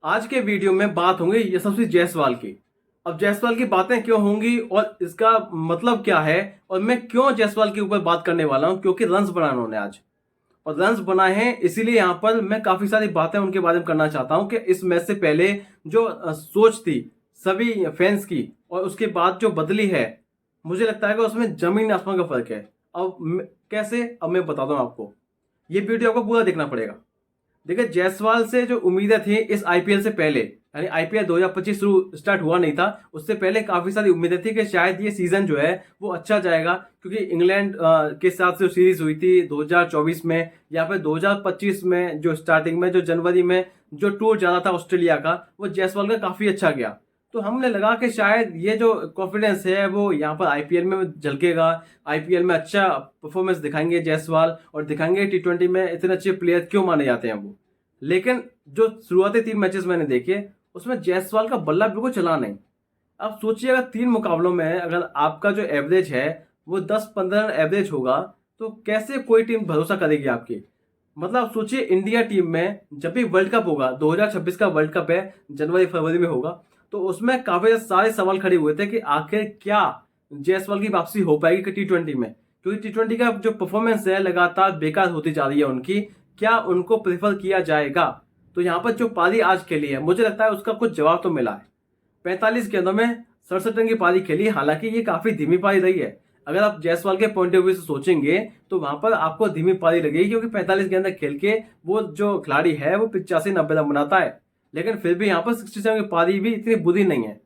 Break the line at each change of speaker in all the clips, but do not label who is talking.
आज के वीडियो में बात होंगी यशस्वी जायसवाल की। अब जायसवाल की बातें क्यों होंगी और इसका मतलब क्या है, और मैं क्यों जायसवाल के ऊपर बात करने वाला हूं, क्योंकि रन्स बनाए उन्होंने आज, और रन्स बनाए हैं। इसीलिए यहां पर मैं काफी सारी बातें उनके बारे में करना चाहता हूं कि इस मैच से पहले जो सोच थी सभी फैंस की और उसके बाद जो बदली है, मुझे लगता है कि उसमें जमीन आसमान का फर्क है। कैसे, अब मैं बताता हूं आपको। ये वीडियो आपको पूरा देखना पड़ेगा। देखिए, जायसवाल से जो उम्मीदें थी इस आईपीएल से पहले, यानी आईपीएल 2025 शुरू स्टार्ट हुआ नहीं था, उससे पहले काफी सारी उम्मीदें थी कि शायद ये सीजन जो है वो अच्छा जाएगा, क्योंकि इंग्लैंड के साथ जो सीरीज हुई थी 2024 में, या फिर 2025 में जो स्टार्टिंग में जो जनवरी में जो टूर जा रहा था ऑस्ट्रेलिया का, वो जायसवाल का काफी अच्छा गया। तो हमने लगा कि शायद ये जो कॉन्फिडेंस है वो यहाँ पर आईपीएल में झलकेगा, आईपीएल में अच्छा परफॉर्मेंस दिखाएंगे जायसवाल, और दिखाएंगे टी20 में इतने अच्छे प्लेयर क्यों माने जाते हैं वो। लेकिन जो शुरुआती 3 मैचेस मैंने देखे, उसमें जायसवाल का बल्ला बिल्कुल चला नहीं। आप सोचिए, अगर 3 मुकाबलों में अगर आपका जो एवरेज है वो 10-15 एवरेज होगा, तो कैसे कोई टीम भरोसा करेगी आपकी। मतलब आप सोचिए, इंडिया टीम में जब भी वर्ल्ड कप होगा, 2026 का वर्ल्ड कप है, जनवरी फरवरी में होगा, तो उसमें काफी सारे सवाल खड़े हुए थे कि आखिर क्या जायसवाल की वापसी हो पाएगी टी20 में, क्योंकि टी20 का जो परफॉर्मेंस है लगातार बेकार होती जा रही है उनकी। क्या उनको प्रेफर किया जाएगा? तो यहाँ पर जो पारी आज खेली है, मुझे लगता है उसका कुछ जवाब तो मिला है। 45 गेंदों में 67 रन की पारी खेली, हालांकि ये काफी धीमी पारी रही है। अगर आप जायसवाल के पॉइंट ऑफ व्यू से सोचेंगे तो वहां पर आपको धीमी पारी लगेगी, क्योंकि 45 गेंद खेल के वो जो खिलाड़ी है वो 85-90 रन बनाता है। लेकिन फिर भी यहाँ पर 67 की पारी भी इतनी बुरी नहीं है।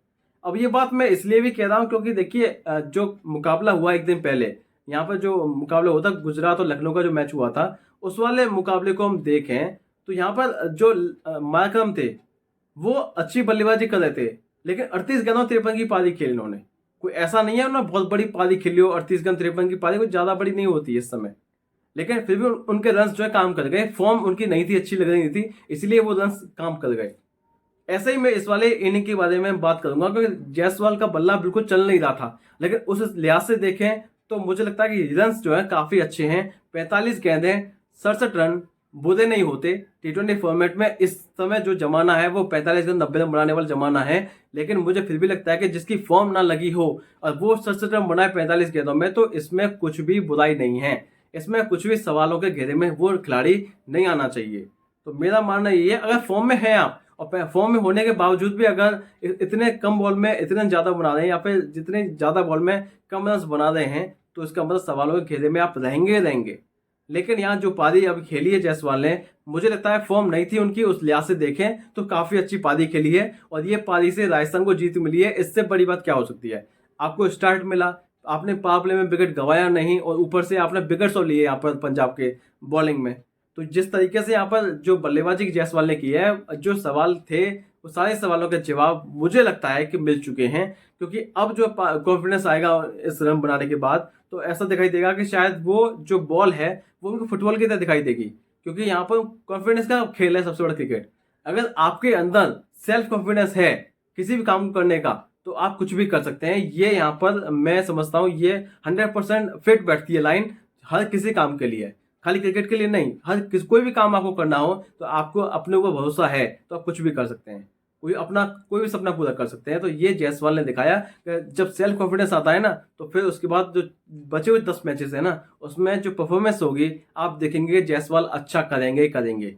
अब ये बात मैं इसलिए भी कह रहा हूँ क्योंकि देखिए, जो मुकाबला हुआ एक दिन पहले, यहाँ पर जो मुकाबला हुआ था गुजरात और लखनऊ का जो मैच हुआ था, उस वाले मुकाबले को हम देखें तो यहाँ पर जो मार्करम थे वो अच्छी बल्लेबाजी कर रहे थे, लेकिन 38 गेंदों 53 की पारी खेली उन्होंने। कोई ऐसा नहीं है उन्होंने बहुत बड़ी पारी खेली हो, 38 गेंद 53 की पारी कोई ज्यादा बड़ी नहीं होती इस समय। लेकिन फिर भी उनके रन्स जो है काम कर गए, फॉर्म उनकी नहीं थी, अच्छी लग रही थी, इसलिए वो रन्स काम कर गए। ऐसे ही मैं इस वाले इनिंग के बारे में बात करूंगा, क्योंकि जायसवाल का बल्ला बिल्कुल चल नहीं रहा था, लेकिन उस लिहाज से देखें तो मुझे लगता है कि रन्स जो है काफी अच्छे हैं। 45 गेंदें 67 रन बुरे नहीं होते। टी20 फॉर्मेट में इस समय जो जमाना है वो 45 गेंद 90 रन बनाने वाला जमाना है। लेकिन मुझे फिर भी लगता है कि जिसकी फॉर्म ना लगी हो और वो 67 रन बनाए 45 गेंदों में, तो इसमें कुछ भी बुराई नहीं है, इसमें कुछ भी सवालों के घेरे में वो खिलाड़ी नहीं आना चाहिए। तो मेरा मानना ये है, अगर फॉर्म में है आप, और फॉर्म में होने के बावजूद भी अगर इतने कम बॉल में इतने ज्यादा बना रहे हैं, या फिर जितने ज्यादा बॉल में कम रन बना रहे हैं, तो इसका मतलब सवालों के घेरे में आप रहेंगे। लेकिन यहाँ जो पारी अभी खेली है जायसवाल ने, मुझे लगता है फॉर्म नहीं थी उनकी, उस लिहाज से देखें तो काफी अच्छी पारी खेली है, और ये पारी से राजस्थान को जीत मिली है। इससे बड़ी बात क्या हो सकती है? आपको स्टार्ट मिला, आपने पावर प्ले में विकेट गंवाया नहीं, और ऊपर से आपने विकेट्स लिए यहाँ पर पंजाब के बॉलिंग में। तो जिस तरीके से यहाँ पर जो बल्लेबाजी जायसवाल ने की है, जो सवाल थे वो सारे सवालों के जवाब मुझे लगता है कि मिल चुके हैं। क्योंकि अब जो कॉन्फिडेंस आएगा इस रन बनाने के बाद, तो ऐसा दिखाई देगा कि शायद वो जो बॉल है वो उनको फुटबॉल की तरह दिखाई देगी, क्योंकि यहाँ पर कॉन्फिडेंस का खेल है सबसे बड़ा क्रिकेट। अगर आपके अंदर सेल्फ कॉन्फिडेंस है किसी भी काम करने का, तो आप कुछ भी कर सकते हैं। ये यहाँ पर मैं समझता हूँ ये 100% फिट बैठती है लाइन हर किसी काम के लिए, खाली क्रिकेट के लिए नहीं। कोई भी काम आपको करना हो तो आपको अपने ऊपर भरोसा है तो आप कुछ भी कर सकते हैं, कोई भी सपना पूरा कर सकते हैं। तो ये जायसवाल ने दिखाया कि जब सेल्फ कॉन्फिडेंस आता है ना, तो फिर उसके बाद जो बचे हुए 10 मैचेस है ना, उसमें जो परफॉर्मेंस होगी आप देखेंगे जायसवाल अच्छा करेंगे।